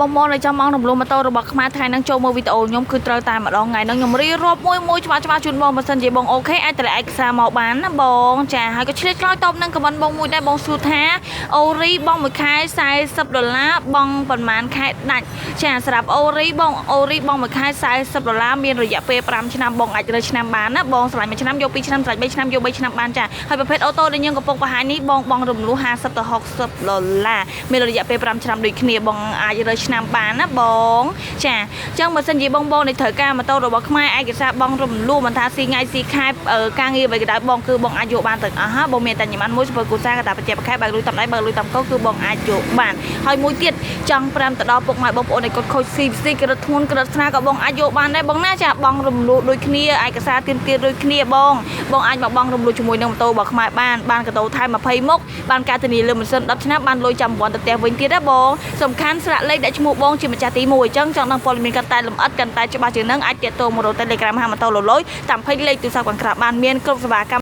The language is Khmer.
បងនៅចាំបងរំលោះម៉ូតូរបស់ខ្មែរថ្ងៃហ្នឹងចូលមើលវីដេអូខ្ញុំគឺត្រូវតែម្ដងថ្ងៃហ្នឹងខ្ញុំរៀបរាប់មួយច្បាស់ជូនបងបើសិនជាបងអូខេអាចតម្លៃឯកសារមកបានណាបងចាហើយក៏ឆ្លៀតឆ្លើយតបនឹងខមមិនបងមួយដែរបងសួរថាអូរីបងមួយខែ$40បងប្រហែលខែដាច់ចាសម្រាប់អូរីបងមួយខែ$40មានរយៈពេល5ឆ្នាំបងអាចរើឆ្នាំបានណាបងឆ្លាញ់1ឆ្នាំយក2ឆ្នាំឆ្លាញ់3ឆ្នាំយក3ឆ្នាំបានចាហើយប្រភេទអូតូដែលយើងកំពុងបង្ហាញនេះបងរំលោះ$50ទៅ$60មានរយៈពេល5ឆ្នាំដូចគ្នាបងអាចរើឆ្នាំបានណាបងចាអញ្ចឹងបើសិនជាបងនេះត្រូវការម៉ូតូរបស់ខ្មែរឯកសារបងរំលោះមិនថាស៊ីថ្ងៃស៊ីខែការងារអ្វីក៏ដោយបងគឺបងអាចយកបានទាំងអស់ហ่าបងមានតែញ៉ាំមួយសម្ពើគូសាកតាបច្ចៈបខែបើលុយតាមដៃបើលុយតាមកោគឺបងអាចយកបានហើយមួយទៀតចង់5ទៅដល់ពុកម៉ែបងប្អូនឯកូនខូចស៊ីក្រិតធ្ងន់ក្រិតស្នាក៏បងអាចយកបានដែរបងណាចាបងរំលោះដូចគ្នាឯកសារទៀនដូចគ្នាបងអាចមកបងរំលោះជាមួយនឹងម៉ូតូរបស់ខ្មែរបានកតោថែម20មុខបានការធានាលើម៉ាស៊ីន10ឆ្នាំបានលុយចាំ1000ទៅផ្ទះវិញទៀតណាបងសំខាន់ស្លាកលេខដែលឈ្មោះបងជាម្ចាស់ទី1អញ្ចឹងចង់ដឹងព័ត៌មានកាន់តែលម្អិតកាន់តែច្បាស់ជាងនឹងអាចទាក់ទងមករក Telegram ហាម៉ូតូលលយតាមពេញលេខទូរស័ព្ទខាងក្រៅបានមានគ្រប់សេវាកម្ម